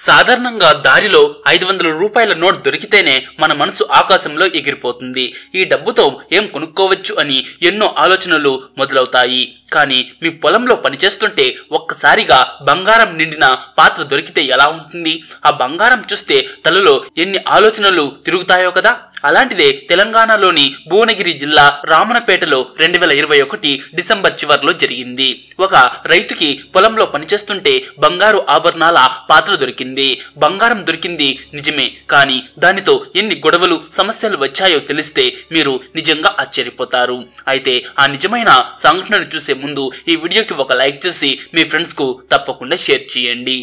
సాధారణంగా దారిలో 500 రూపాయల నోట్ దొరికితేనే మన మనసు ఆకాశంలో ఎగిరిపోతుంది. ఈ డబ్బుతో ఏం కొనుక్కోవచ్చు అని ఎన్నో ఆలోచనలు మొదలవుతాయి. కానీ మీ పొలంలో పనిచేస్తుంటే ఒక్కసారిగా బంగారం నిండిన పాత్ర దొరికితే ఎలా ఉంటుంది? ఆ బంగారం చూస్తే తలలో ఎన్ని ఆలోచనలు తిరుగుతాయో కదా. అలాంటిదే తెలంగాణలోని భువనగిరి జిల్లా రామన్నపేటలో 2021 డిసెంబర్ చివర్లో జరిగింది. ఒక రైతుకి పొలంలో పనిచేస్తుంటే బంగారు ఆభరణాల పాత్ర దొరికింది. బంగారం దొరికింది నిజమే, కానీ దానితో ఎన్ని గొడవలు సమస్యలు వచ్చాయో తెలిస్తే మీరు నిజంగా ఆశ్చర్యపోతారు. అయితే ఆ నిజమైన సంఘటనను చూసే ముందు ఈ వీడియోకి ఒక లైక్ చేసి మీ ఫ్రెండ్స్ కు తప్పకుండా షేర్ చేయండి.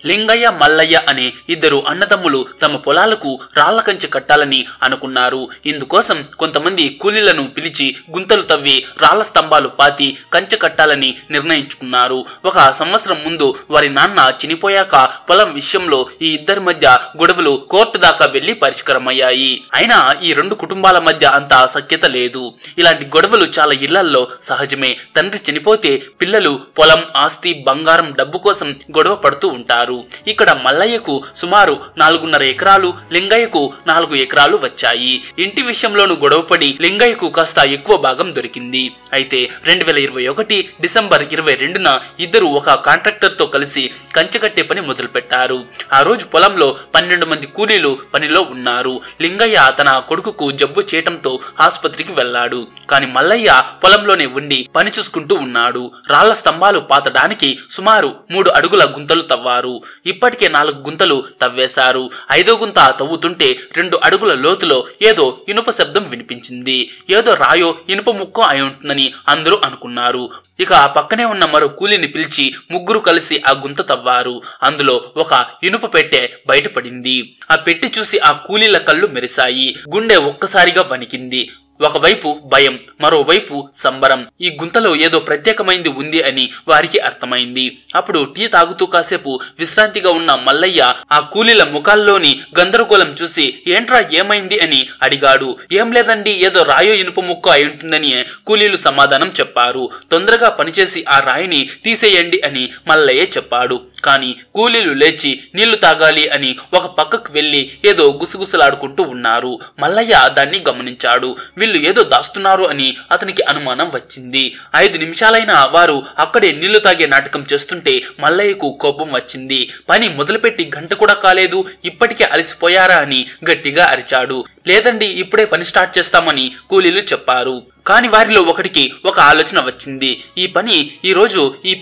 లింగయ్య మల్లయ్య అనే ఇద్దరు అన్నదమ్ములు తమ పొలాలకు రాళ్ల కంచె కట్టాలని అనుకున్నారు. ఇందుకోసం కొంతమంది కూలీలను పిలిచి గుంతలు తవ్వి రాళ్ల స్తంభాలు పాతి కంచె కట్టాలని నిర్ణయించుకున్నారు. ఒక సంవత్సరం ముందు వారి నాన్న చనిపోయాక పొలం విషయంలో ఈ ఇద్దరి మధ్య గొడవలు కోర్టు దాకా వెళ్లి పరిష్కారమయ్యాయి. అయినా ఈ రెండు కుటుంబాల మధ్య అంత సఖ్యత లేదు. ఇలాంటి గొడవలు చాలా ఇళ్లల్లో సహజమే. తండ్రి చనిపోతే పిల్లలు పొలం, ఆస్తి, బంగారం, డబ్బు కోసం గొడవ పడుతూ ఉంటారు. ఇక్కడ మల్లయ్యకు సుమారు 4.5 ఎకరాలు, లింగయ్యకు 4 ఎకరాలు వచ్చాయి. ఇంటి విషయంలోనూ గొడవపడి లింగయ్యకు కాస్త ఎక్కువ భాగం దొరికింది. అయితే 2021 డిసెంబర్ 22న ఇద్దరు ఒక కాంట్రాక్టర్ తో కలిసి కంచె కట్టే పని మొదలు పెట్టారు. ఆ రోజు పొలంలో 12 మంది కూలీలు పనిలో ఉన్నారు. లింగయ్య తన కొడుకుకు జబ్బు చేయటంతో ఆసుపత్రికి వెళ్లాడు. కానీ మల్లయ్య పొలంలోనే ఉండి పని చూసుకుంటూ ఉన్నాడు. రాళ్ల స్తంభాలు పాతడానికి సుమారు 3 అడుగుల గుంతలు తవ్వారు. ఇప్పటికే 4 గుంతలు తవ్వేశారు. 5వ గుంత తవ్వుతుంటే 2 అడుగుల లోతులో ఏదో ఇనుప శబ్దం వినిపించింది. ఏదో రాయో ఇనుప ముక్కో అయి ఉంటుందని అందరూ అనుకున్నారు. ఇక ఆ పక్కనే ఉన్న మరో కూలీని పిలిచి ముగ్గురు కలిసి ఆ గుంత తవ్వారు. అందులో ఒక ఇనుప పెట్టె బయటపడింది. ఆ పెట్టి చూసి ఆ కూలీల కళ్ళు మెరిశాయి. గుండె ఒక్కసారిగా వణికింది. ఒకవైపు భయం, మరోవైపు సంబరం. ఈ గుంతలో ఏదో ప్రత్యేకమైంది ఉంది అని వారికి అర్థమైంది. అప్పుడు టీ తాగుతూ కాసేపు విశ్రాంతిగా ఉన్న మల్లయ్య ఆ కూలీల ముఖాల్లోని గందరగోళం చూసి ఏంట్రా ఏమైంది అని అడిగాడు. ఏం లేదండి, ఏదో రాయో ఇనుప ముక్క అయి ఉంటుందని కూలీలు సమాధానం చెప్పారు. తొందరగా పనిచేసి ఆ రాయిని తీసేయండి అని మల్లయ్య చెప్పాడు. కానీ కూలీలు లేచి నీళ్లు తాగాలి అని ఒక పక్కకు వెళ్లి ఏదో గుసగుసలాడుకుంటూ ఉన్నారు. మల్లయ్య దాన్ని గమనించాడు. వీళ్ళు ఏదో దాస్తున్నారు అని అతనికి అనుమానం వచ్చింది. 5 నిమిషాలైనా వారు అక్కడే నీళ్లు తాగే నాటకం చేస్తుంటే మల్లయ్యకు కోపం వచ్చింది. పని మొదలుపెట్టి గంట కూడా కాలేదు, ఇప్పటికే అలసిపోయారా అని గట్టిగా అరిచాడు. లేదండి, ఇప్పుడే పని స్టార్ట్ చేస్తామని కూలీలు చెప్పారు. కాని వారిలో ఒకటికి ఒక ఆలోచన వచ్చింది. ఈ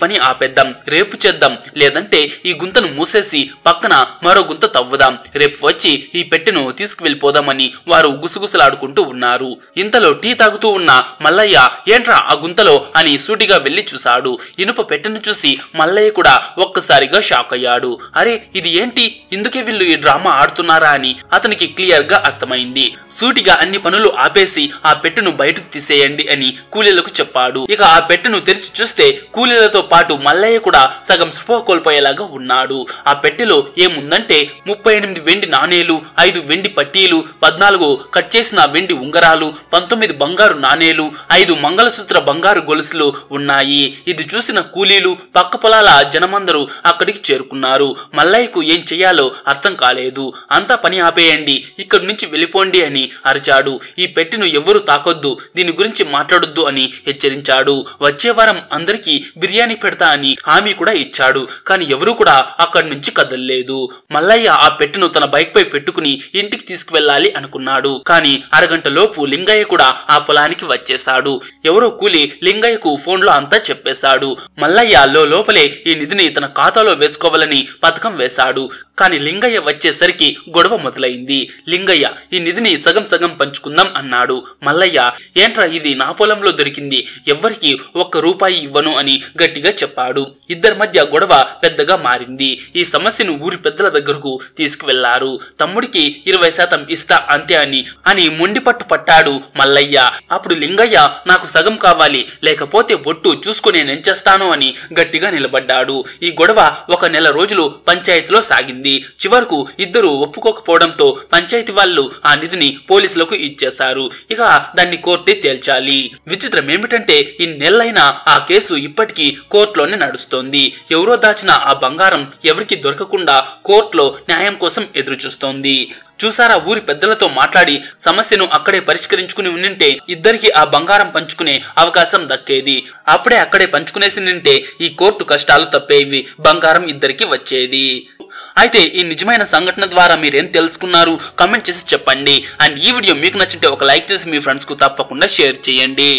పని ఆపేద్దాం, రేపు చేద్దాం. లేదంటే ఈ గుంతను మూసేసి పక్కన మరో గుంత తవ్వుదాం. రేపు వచ్చి ఈ పెట్టెను తీసుకువెళ్ళిపోదామని వారు గుసగుసలాడుకుంటూ ఉన్నారు. ఇంతలో టీ తాగుతూ ఉన్న మల్లయ్య ఏంట్రా ఆ గుంతలో అని సూటిగా వెళ్లి చూశాడు. ఇనుప పెట్టెను చూసి మల్లయ్య కూడా ఒక్కసారిగా షాక్ అయ్యాడు. అరే, ఇది ఏంటి? ఇందుకే వీళ్ళు ఈ డ్రామా ఆడుతున్నారా అని అతనికి క్లియర్ గా అర్థమైంది. సూటిగా అన్ని పనులు ఆపేసి ఆ పెట్టెను బయటకు తీసేయండి అని కూలీలకు చెప్పాడు. ఇక ఆ పెట్టెను తెరిచి చూస్తే కూలీలతో పాటు మల్లయ్య కూడా సగం స్పృహ కోల్పోయేలాగా ఉన్నాడు. ఆ పెట్టెలో ఏముందంటే 38 వెండి నాణేలు, 5 వెండి పట్టీలు, 14 కట్ చేసిన వెండి ఉంగరాలు, 19 బంగారు నాణేలు, 5 మంగళసూత్ర బంగారు గొలుసులు ఉన్నాయి. ఇది చూసిన కూలీలు, పక్క పొలాల జనమందరూ అక్కడికి చేరుకున్నారు. మల్లయ్యకు ఏం చెయ్యాలో అర్థం కాలేదు. అంతా పని ఆపేయండి, ఇక్కడి నుంచి వెళ్ళిపోండి అని అరిచాడు. ఈ పెట్టెను ఎవరు తాకొద్దు, దీని గురించి మాట్లాడొద్దు అని హెచ్చరించాడు. వచ్చే వారం అందరికీ బిర్యానీ పెడతా అని హామీ కూడా ఇచ్చాడు. కానీ ఎవరూ కూడా అక్కడి నుంచి కదలలేదు. మల్లయ్య ఆ పెట్టెను తన బైక్ పై పెట్టుకుని ఇంటికి తీసుకువెళ్ళాలి అనుకున్నాడు. కానీ అరగంట లోపు లింగయ్య కూడా ఆ పొలానికి వచ్చేశాడు. ఎవరో కూలి లింగయ్యకు ఫోన్లో అంతా చెప్పేశాడు. మల్లయ్య లోపలే ఈ నిధిని తన ఖాతాలో వేసుకోవాలని పథకం వేశాడు. కానీ లింగయ్య వచ్చేసరికి గొడవ మొదలైంది. లింగయ్య ఈ నిధిని సగం సగం పంచుకుందాం అన్నాడు. మల్లయ్య ఏంట్రా ఇది నా పొలంలో దొరికింది, ఎవ్వరికి 1 రూపాయి ఇవ్వను అని గట్టిగా చెప్పాడు. ఇద్దరి మధ్య గొడవ పెద్దగా మారింది. ఈ సమస్యను ఊరి పెద్దల దగ్గరకు తీసుకువెళ్లారు. తమ్ముడికి 20% ఇస్తా అంతే అని మొండిపట్టు పట్టాడు మల్లయ్య. అప్పుడు లింగయ్య నాకు సగం కావాలి, లేకపోతే బొట్టు చూసుకుని నెంచేస్తాను అని గట్టిగా నిలబడ్డాడు. ఈ గొడవ 1 నెల రోజులు పంచాయతీలో సాగింది. చివరకు ఇద్దరు ఒప్పుకోకపోవడంతో పంచాయతీ వాళ్ళు ఆ నిధిని పోలీసులకు ఇచ్చేశారు. ఇక దాన్ని కోర్టే తేల్చేసింది. తేల్చాలి. విచిత్రం ఏమిటంటే ఈ నెలైనా ఆ కేసు ఇప్పటికీ కోర్టులోనే నడుస్తోంది. ఎవరో దాచిన ఆ బంగారం ఎవరికి దొరకకుండా కోర్టులో న్యాయం కోసం ఎదురు చూస్తోంది. చూసారా, ఊరి పెద్దలతో మాట్లాడి సమస్యను అక్కడే పరిష్కరించుకుని ఉంటే ఇద్దరికి ఆ బంగారం పంచుకునే అవకాశం దక్కేది. అప్పుడే అక్కడే పంచుకునేసి నింటే ఈ కోర్టు కష్టాలు తప్పేవి, బంగారం ఇద్దరికి వచ్చేది. అయితే ఈ నిజమైన సంఘటన ద్వారా మీరేం తెలుసుకున్నారు కామెంట్ చేసి చెప్పండి. అండ్ ఈ వీడియో మీకు నచ్చితే ఒక లైక్ చేసి మీ ఫ్రెండ్స్ కు తప్పకుండా షేర్ చేయండి.